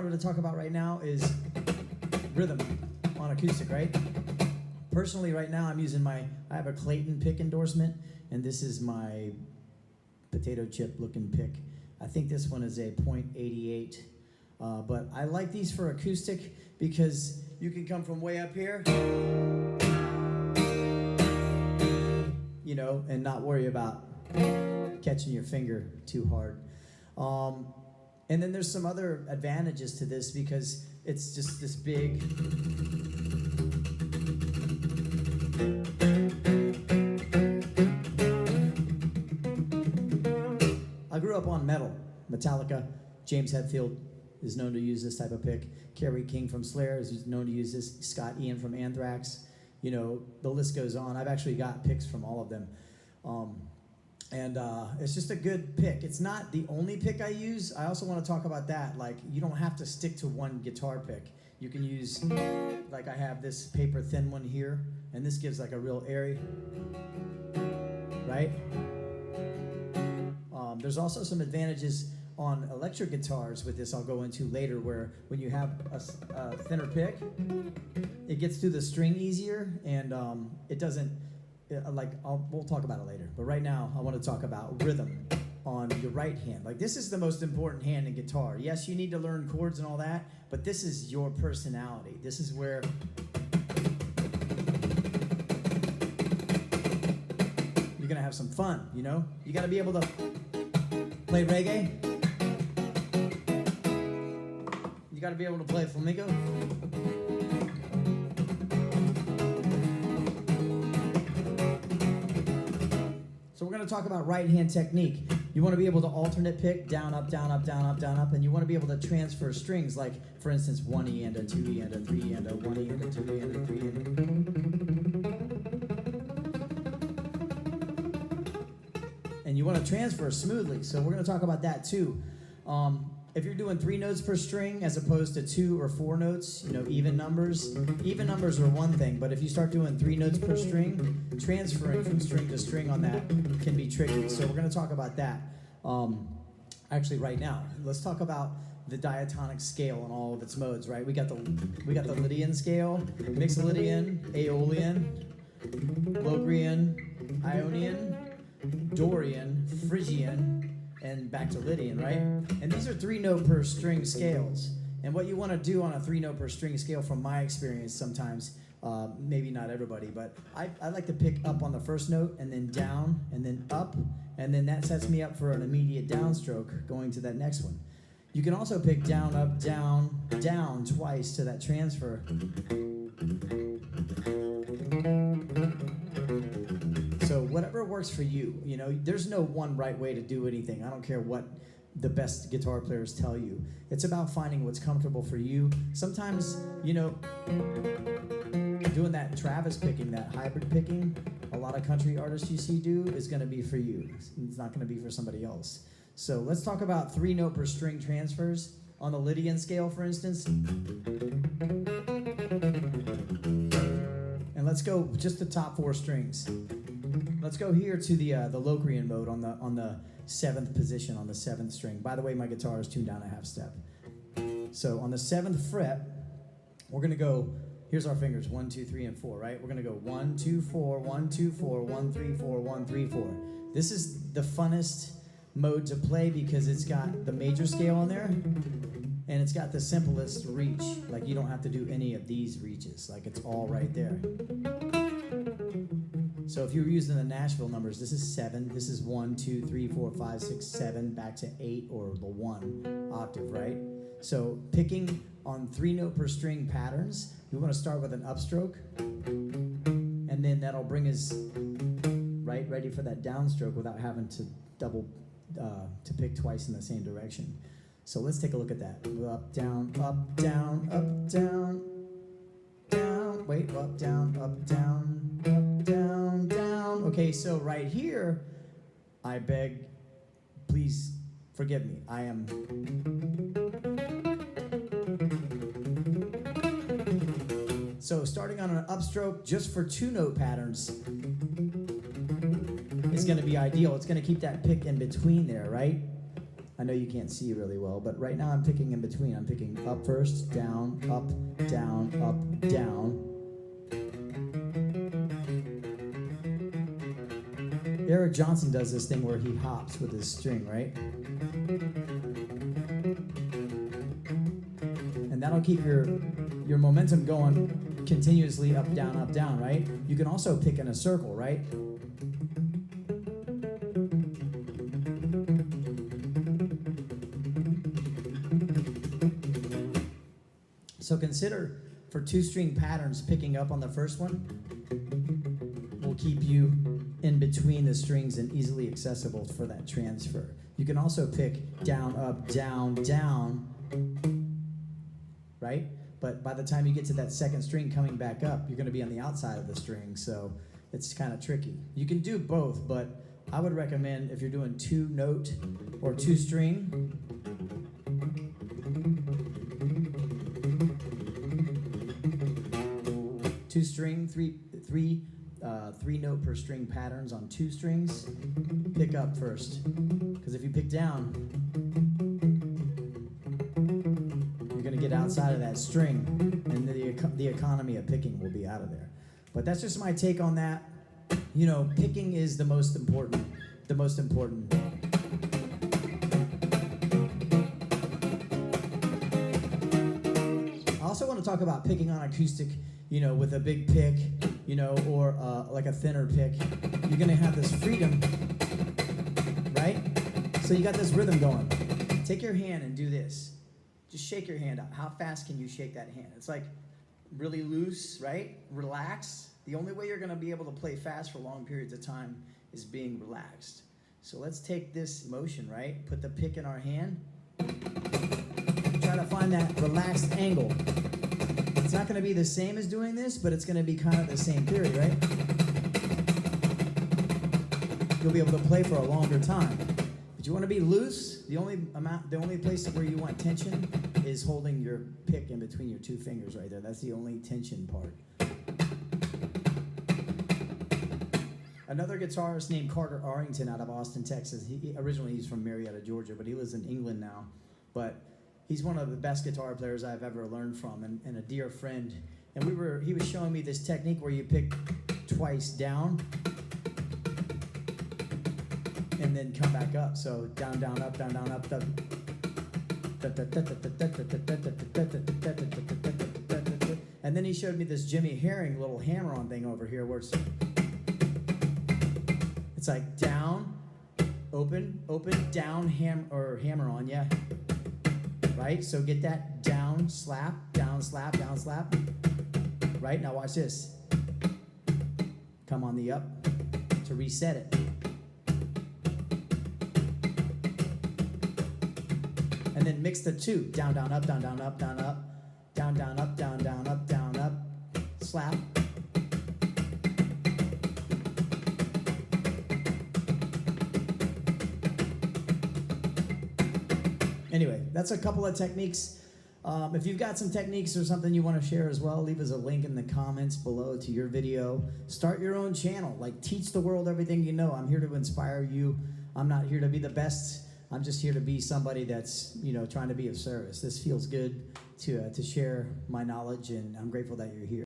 wanted to talk about right now is rhythm on acoustic, right? Personally, right now, I have a Clayton pick endorsement, and this is my potato chip looking pick. I think this one is a .88, but I like these for acoustic because you can come from way up here, you know, and not worry about catching your finger too hard. And then there's some other advantages to this because it's just this big. I grew up on metal. Metallica, James Hetfield is known to use this type of pick. Kerry King from Slayer is known to use this. Scott Ian from Anthrax. You know, the list goes on. I've actually got picks from all of them. And it's just a good pick. It's not the only pick I use. I also want to talk about that. Like, you don't have to stick to one guitar pick. You can use, like I have this paper thin one here, and this gives like a real airy, right? There's also some advantages on electric guitars with this I'll go into later, where when you have a thinner pick, it gets through the string easier, and it doesn't, we'll talk about it later. But right now, I want to talk about rhythm on your right hand. Like, this is the most important hand in guitar. Yes, you need to learn chords and all that, but this is your personality. This is where you're gonna have some fun, you know? You gotta be able to play reggae. You gotta be able to play flamenco. So we're gonna talk about right hand technique. You wanna be able to alternate pick, down, up, down, up, down, up, down, up, and you wanna be able to transfer strings, like, for instance, 1 E and a 2 E and a 3 E and a 1 E and a 2 E and a 3 E and a... And you wanna transfer smoothly, so we're gonna talk about that too. If you're doing 3 notes per string as opposed to 2 or 4 notes, you know, even numbers are one thing, but if you start doing 3 notes per string, transferring from string to string on that can be tricky. So we're going to talk about that actually right now. Let's talk about the diatonic scale and all of its modes, right? We got the Lydian scale, Mixolydian, Aeolian, Locrian, Ionian, Dorian, Phrygian, and back to Lydian, right? And these are 3 note per string scales. And what you want to do on a 3 note per string scale, from my experience sometimes, maybe not everybody, but I like to pick up on the first note and then down and then up, and then that sets me up for an immediate downstroke going to that next one. You can also pick down, up, down, down twice to that transfer. So whatever works for you, you know, there's no one right way to do anything. I don't care what the best guitar players tell you. It's about finding what's comfortable for you. Sometimes, you know, doing that Travis picking, that hybrid picking, a lot of country artists you see do, is going to be for you. It's not going to be for somebody else. So let's talk about 3 note per string transfers on the Lydian scale, for instance. And let's go just the top 4 strings. Let's go here to the Locrian mode on the 7th position on the 7th string. By the way, my guitar is tuned down a half step. So on the 7th fret, we're gonna go. Here's our fingers: 1, 2, 3, and 4. Right? We're gonna go 1, 2, 4, 1, 2, 4, 1, 3, 4, 1, 3, 4. This is the funnest mode to play because it's got the major scale on there, and it's got the simplest reach. Like, you don't have to do any of these reaches. Like, it's all right there. So if you were using the Nashville numbers, this is 7, this is 1, 2, 3, 4, 5, 6, 7, back to 8, or the 1 octave, right? So picking on 3 note per string patterns, we want to start with an upstroke, and then that'll bring us right ready for that downstroke without having to to pick twice in the same direction. So let's take a look at that. Up, down, up, down, up, down, down, wait, up, down, up, down, up, down, down. Okay, so right here, I beg, please forgive me. I am... So starting on an upstroke just for 2 note patterns is going to be ideal. It's going to keep that pick in between there, right? A know you can't see really well, but right now I'm picking in between. I'm picking up first, down, up, down, up, down. Eric Johnson does this thing where he hops with his string, right? And that'll keep your momentum going continuously up, down, right? You can also pick in a circle, right? So consider for 2-string patterns, picking up on the first one will keep you in between the strings and easily accessible for that transfer. You can also pick down, up, down, right? But by the time you get to that second string coming back up, you're going to be on the outside of the string, so it's kind of tricky. You can do both, but I would recommend if you're doing 2-note or 2-string, three note per string patterns on 2 strings, pick up first. Because if you pick down, you're going to get outside of that string, and the economy of picking will be out of there. But that's just my take on that. You know, picking is the most important. I also want to talk about picking on acoustic, you know, with a big pick, you know, or like a thinner pick. You're going to have this freedom, right? So you got this rhythm going. Take your hand and do this. Just shake your hand out. How fast can you shake that hand? It's like really loose, right? Relax. The only way you're going to be able to play fast for long periods of time is being relaxed. So let's take this motion, right? Put the pick in our hand. Try to find that relaxed angle. It's not going to be the same as doing this, but it's going to be kind of the same theory, right? You'll be able to play for a longer time. But you want to be loose. The only place where you want tension is holding your pick in between your 2 fingers right there. That's the only tension part. Another guitarist named Carter Arrington out of Austin, Texas. Originally he's from Marietta, Georgia, but he lives in England now. But he's one of the best guitar players I've ever learned from, and a dear friend. And he was showing me this technique where you pick twice down and then come back up. So down, down, up, down, down, up, up. And then he showed me this Jimmy Herring little hammer-on thing over here where it's like down, open, down, hammer on, yeah. Right? So get that down, slap, down, slap, down, slap. Right? Now watch this. Come on the up to reset it. And then mix the 2. Down, down, up, down, down, up, down, up. Down, down, up, down, down, up, down, up. Slap. Anyway, that's a couple of techniques. If you've got some techniques or something you want to share as well, leave us a link in the comments below to your video. Start your own channel. Like, teach the world everything you know. I'm here to inspire you. I'm not here to be the best. I'm just here to be somebody that's, you know, trying to be of service. This feels good to share my knowledge, and I'm grateful that you're here.